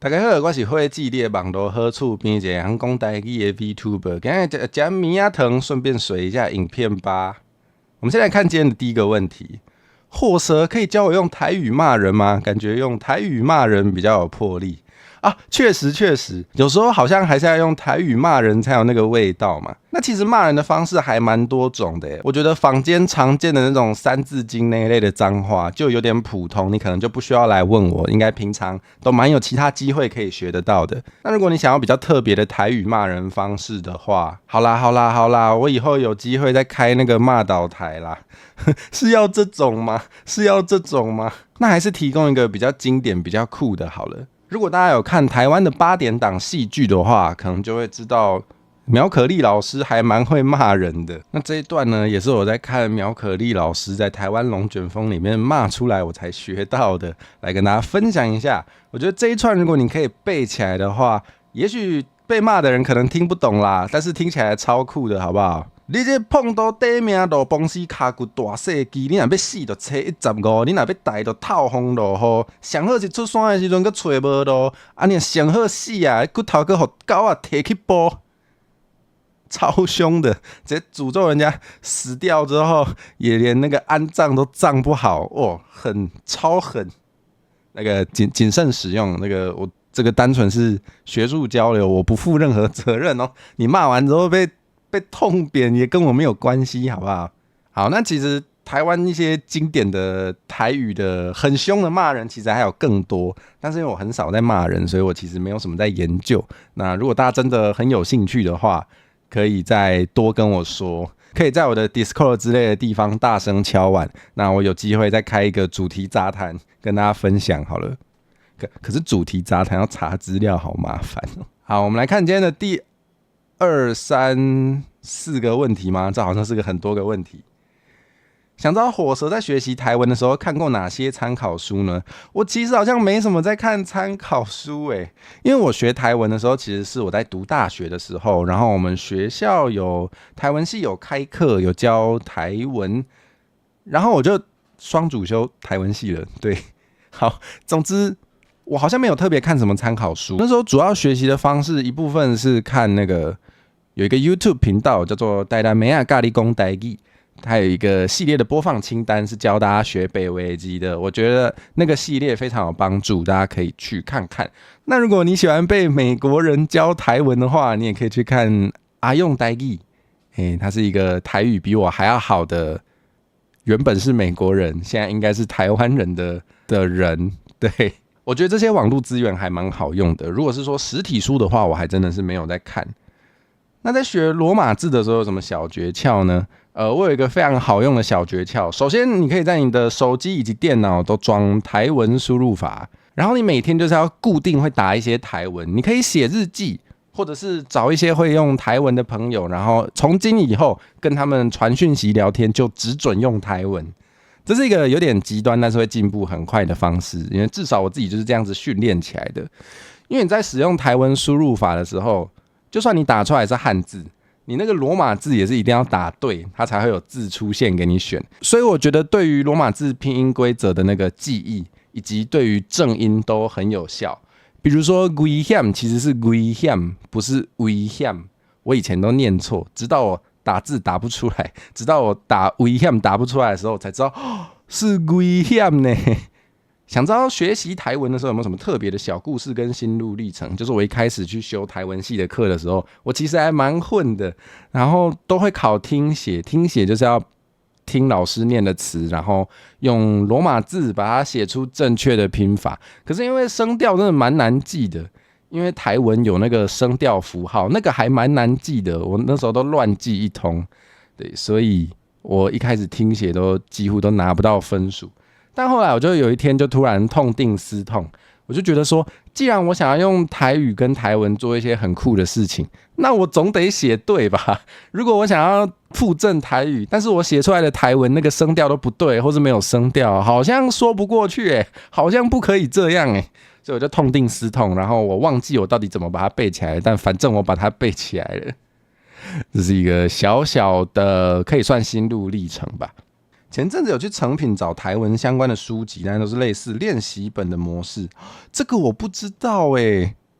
大家好，我是火记你的网络好处边一个人讲台语的 VTuber， 今日吃米仔糖，顺便水一下影片吧。我们先来看今天的第一个问题：货蛇可以教我用台语骂人吗？感觉用台语骂人比较有魄力啊。确实，有时候好像还是要用台语骂人才有那个味道嘛。那其实骂人的方式还蛮多种的耶，我觉得坊间常见的那种三字经那一类的脏话就有点普通，你可能就不需要来问我，应该平常都蛮有其他机会可以学得到的。那如果你想要比较特别的台语骂人方式的话，好啦，我以后有机会再开那个骂倒台啦。是要这种吗？那还是提供一个比较经典、比较酷的好了。如果大家有看台湾的8点档戏剧的话，可能就会知道苗可丽老师还蛮会骂人的。那这一段呢，也是我在看苗可丽老师在台湾龙卷风里面骂出来，我才学到的，来跟大家分享一下。我觉得这一串如果你可以背起来的话，也许被骂的人可能听不懂啦，但是听起来超酷的，好不好？你这碰到地名路崩死骹骨大细机，你若要死就找115，你若要逮就透风落雨，上好是出山的时阵佮找无路，啊你上好死啊，骨头佮互狗啊摕去剥，超凶的，直接诅咒人家死掉之后，也连那个安葬都葬不好，哦，超狠。那个谨慎使用，那个我这个单纯是学术交流，我不负任何责任哦。你骂完之后被痛扁也跟我没有关系，好不好？好，那其实台湾一些经典的台语的很凶的骂人，其实还有更多，但是因为我很少在骂人，所以我其实没有什么在研究。那如果大家真的很有兴趣的话，可以再多跟我说，可以在我的 Discord 之类的地方大声敲碗。那我有机会再开一个主题杂谈跟大家分享好了。可是主题杂谈要查资料，好麻烦哦。好，我们来看今天的第2、3、4个问题吗？这好像是个很多个问题。想知道火蛇在学习台文的时候看过哪些参考书呢？我其实好像没什么在看参考书欸，因为我学台文的时候其实是我在读大学的时候，然后我们学校有台文系有开课有教台文，然后我就双主修台文系了。对，好，总之我好像没有特别看什么参考书。那时候主要学习的方式一部分是看那个有一个 YouTube 频道叫做台南妹仔教你讲台语，它有一个系列的播放清单是教大家学北维基的，我觉得那个系列非常有帮助，大家可以去看看。那如果你喜欢被美国人教台文的话，你也可以去看阿用台语，他是一个台语比我还要好的，原本是美国人，现在应该是台湾人的人。对，我觉得这些网络资源还蛮好用的。如果是说实体书的话，我还真的是没有在看。那在学罗马字的时候有什么小诀窍呢？我有一个非常好用的小诀窍。首先，你可以在你的手机以及电脑都装台文输入法，然后你每天就是要固定会打一些台文。你可以写日记，或者是找一些会用台文的朋友，然后从今以后跟他们传讯息聊天就只准用台文。这是一个有点极端，但是会进步很快的方式，因为至少我自己就是这样子训练起来的。因为你在使用台文输入法的时候，就算你打出来是汉字，你那个罗马字也是一定要打对，它才会有字出现给你选。所以我觉得对于罗马字拼音规则的那个记忆，以及对于正音都很有效。比如说危险其实是危险，不是危险，我以前都念错，直到我打字打不出来，直到我打危险打不出来的时候，才知道是危险呢。想知道学习台文的时候有没有什么特别的小故事跟心路历程？就是我一开始去修台文系的课的时候，我其实还蛮混的，然后都会考听写，听写就是要听老师念的词，然后用罗马字把它写出正确的拼法。可是因为声调真的蛮难记的，因为台文有那个声调符号，那个还蛮难记的，我那时候都乱记一通。对，所以我一开始听写都几乎都拿不到分数。但后来我就有一天就突然痛定思痛，我就觉得说，既然我想要用台语跟台文做一些很酷的事情，那我总得写对吧？如果我想要复正台语，但是我写出来的台文那个声调都不对，或是没有声调，好像说不过去好像不可以这样所以我就痛定思痛，然后我忘记我到底怎么把它背起来，但反正我把它背起来了。这是一个小小的可以算心路历程吧。前阵子有去诚品找台文相关的书籍，但都是类似练习本的模式。这个我不知道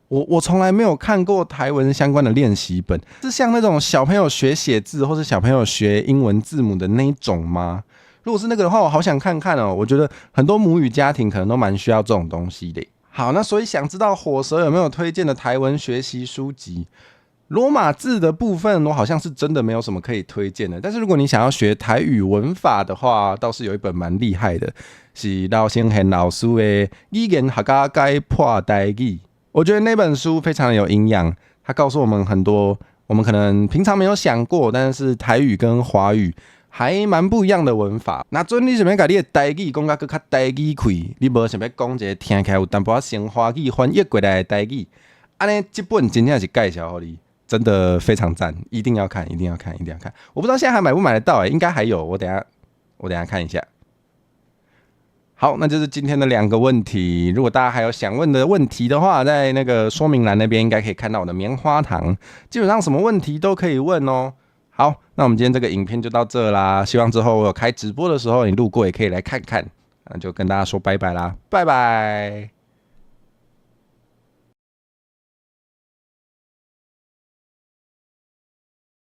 我从来没有看过台文相关的练习本，是像那种小朋友学写字或是小朋友学英文字母的那一种吗？如果是那个的话，我好想看看哦。我觉得很多母语家庭可能都蛮需要这种东西的。好，那所以想知道火蛇有没有推荐的台文学习书籍？罗马字的部分，我好像是真的没有什么可以推荐的。但是如果你想要学台语文法的话，倒是有一本蛮厉害的，是老先贤老师的《语言客家解破台语》。我觉得那本书非常有营养，它告诉我们很多我们可能平常没有想过，但是台语跟华语还蛮不一样的文法。那准你想要把你的台语讲到更加台语开，你无想要讲一个听起来有淡薄仔像华语翻译过来的台语，安尼这本真正是介绍给你。真的非常赞，一定要看，一定要看，一定要看！我不知道现在还买不买得到应该还有，我等一下看一下。好，那就是今天的2个问题。如果大家还有想问的问题的话，在那个说明栏那边应该可以看到我的棉花糖，基本上什么问题都可以问哦。好，那我们今天这个影片就到这啦。希望之后我有开直播的时候，你路过也可以来看看。那就跟大家说拜拜啦，拜拜。